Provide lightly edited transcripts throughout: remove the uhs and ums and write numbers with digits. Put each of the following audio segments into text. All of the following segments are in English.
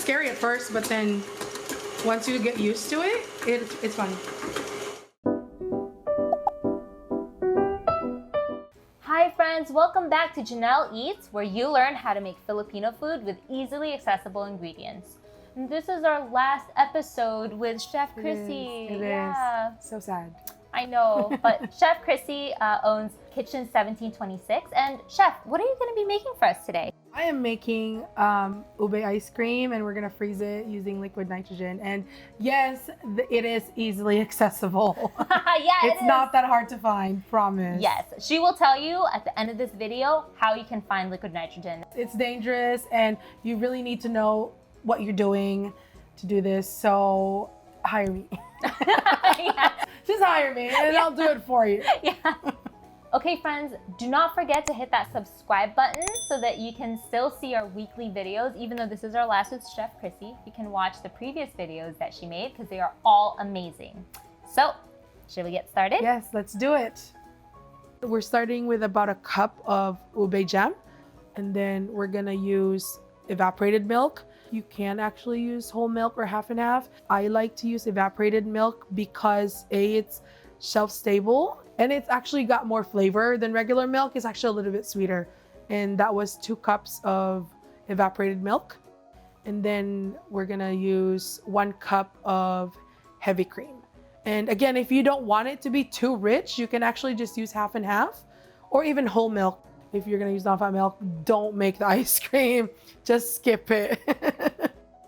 scary at first, but then once you get used to it, it's fun. Hi friends, welcome back to Jeanelleats, where you learn how to make Filipino food with easily accessible ingredients. And this is our last episode with Chef Kryssie. It is. So sad. I know, but Chef Kryssie owns Kitchen 1726. And Chef, what are you going to be making for us today? I am making ube ice cream, and we're going to freeze it using liquid nitrogen. And yes, it is easily accessible. Yeah, it's not that hard to find, promise. Yes, she will tell you at the end of this video how you can find liquid nitrogen. It's dangerous, and you really need to know what you're doing to do this, so hire me. Yeah. Just hire me and I'll do it for you. Yeah. Okay friends, do not forget to hit that subscribe button so that you can still see our weekly videos. Even though this is our last with Chef Kryssie, you can watch the previous videos that she made because they are all amazing. So, should we get started? Yes, let's do it. We're starting with about a cup of ube jam, and then we're gonna use evaporated milk. You can actually use whole milk or half and half. I like to use evaporated milk because A, it's shelf stable, and it's actually got more flavor than regular milk. It's actually a little bit sweeter. And that was 2 cups of evaporated milk. And then we're gonna use 1 cup of heavy cream. And again, if you don't want it to be too rich, you can actually just use half and half, or even whole milk. If you're gonna use non-fat milk, don't make the ice cream, just skip it.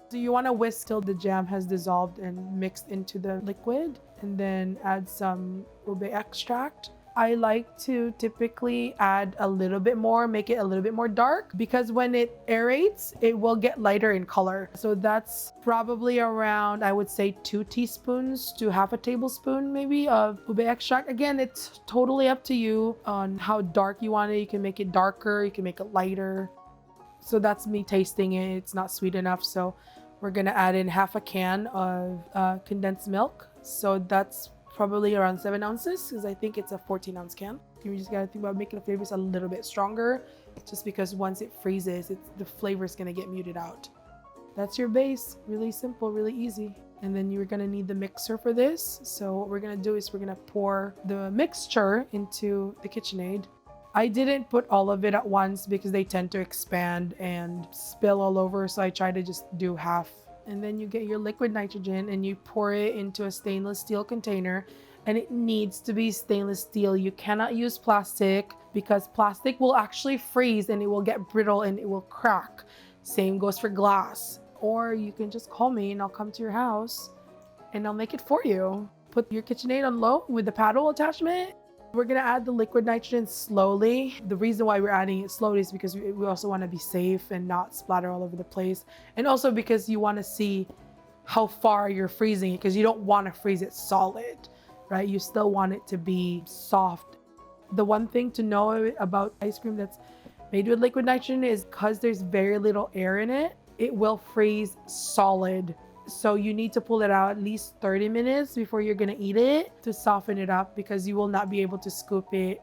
So you wanna whisk till the jam has dissolved and mixed into the liquid, and then add some ube extract. I like to typically add a little bit more, make it a little bit more dark, because when it aerates, it will get lighter in color. So that's probably around, I would say 2 teaspoons to half a tablespoon maybe of ube extract. Again, it's totally up to you on how dark you want it. You can make it darker, you can make it lighter. So that's me tasting it. It's not sweet enough, so we're gonna add in half a can of condensed milk. So that's probably around 7 ounces, because I think it's a 14-ounce can. You just gotta think about making the flavors a little bit stronger, just because once it freezes, the flavor is gonna get muted out. That's your base. Really simple, really easy. And then you're gonna need the mixer for this. So what we're gonna do is we're gonna pour the mixture into the KitchenAid. I didn't put all of it at once because they tend to expand and spill all over, so I try to just do half. And then you get your liquid nitrogen and you pour it into a stainless steel container, and it needs to be stainless steel. You cannot use plastic, because plastic will actually freeze and it will get brittle and it will crack. Same goes for glass. Or you can just call me and I'll come to your house and I'll make it for you. Put your KitchenAid on low with the paddle attachment. We're gonna add the liquid nitrogen slowly. The reason why we're adding it slowly is because we also want to be safe and not splatter all over the place. And also because you want to see how far you're freezing it, because you don't want to freeze it solid, right? You still want it to be soft. The one thing to know about ice cream that's made with liquid nitrogen is because there's very little air in it, it will freeze solid. So you need to pull it out at least 30 minutes before you're gonna eat it to soften it up, because you will not be able to scoop it.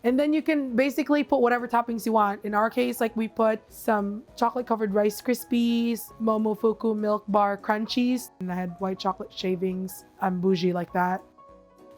And then you can basically put whatever toppings you want. In our case, like, we put some chocolate covered Rice Krispies, Momofuku milk bar crunchies, and I had white chocolate shavings. I'm bougie like that.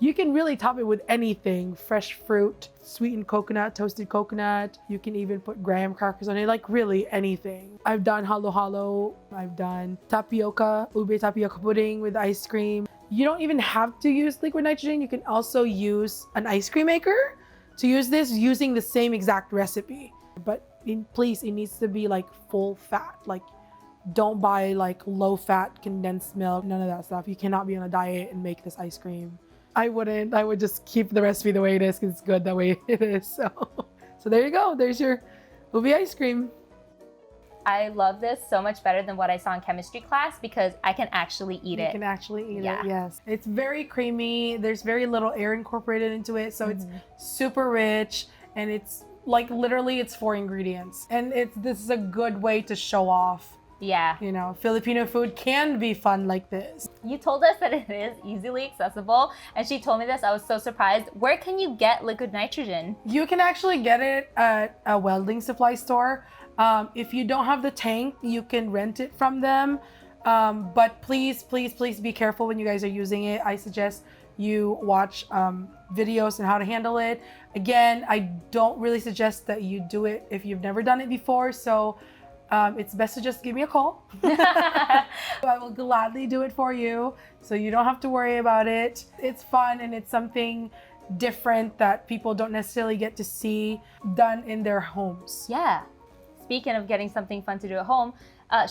You can really top it with anything. Fresh fruit, sweetened coconut, toasted coconut. You can even put graham crackers on it, like really anything. I've done halo-halo. I've done tapioca, ube tapioca pudding with ice cream. You don't even have to use liquid nitrogen. You can also use an ice cream maker to use this using the same exact recipe. But please, it needs to be like full fat. Like, don't buy like low fat condensed milk, none of that stuff. You cannot be on a diet and make this ice cream. I wouldn't. I would just keep the recipe the way it is, because it's good the way it is. So there you go. There's your ube ice cream. I love this so much better than what I saw in chemistry class, because I can actually eat it. You can actually eat it, yes. It's very creamy. There's very little air incorporated into it, so it's super rich, and it's like literally it's 4 ingredients. And this is a good way to show off. Yeah. You know, Filipino food can be fun like this. You told us that it is easily accessible, and she told me this. I was so surprised. Where can you get liquid nitrogen? You can actually get it at a welding supply store. If you don't have the tank, you can rent it from them. But please, please, please be careful when you guys are using it. I suggest you watch videos on how to handle it. Again, I don't really suggest that you do it if you've never done it before. So it's best to just give me a call. I will gladly do it for you, so you don't have to worry about it. It's fun and it's something different that people don't necessarily get to see done in their homes. Yeah. Speaking of getting something fun to do at home,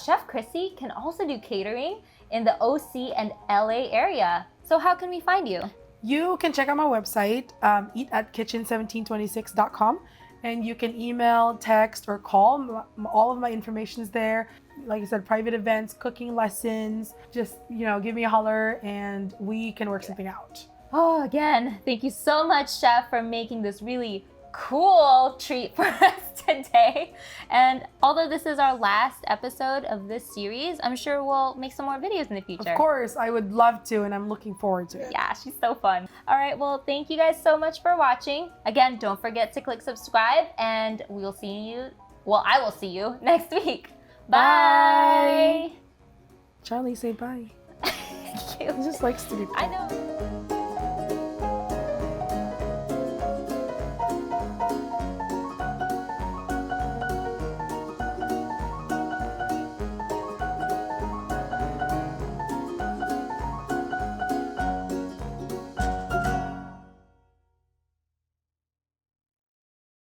Chef Kryssie can also do catering in the OC and LA area. So how can we find you? You can check out my website, eatatKitchen1726.com, and you can email, text, or call. All of my information is there. Like I said, private events, cooking lessons, just, give me a holler and we can work something out. Oh, again, thank you so much, Chef, for making this really cool treat for us today. And although this is our last episode of this series, I'm sure we'll make some more videos in the future. Of course, I would love to, and I'm looking forward to it. Yeah, she's so fun. All right, well, thank you guys so much for watching. Again, don't forget to click subscribe, and I will see you next week. Bye. Charlie, say bye. Thank you. He just likes to be. I know.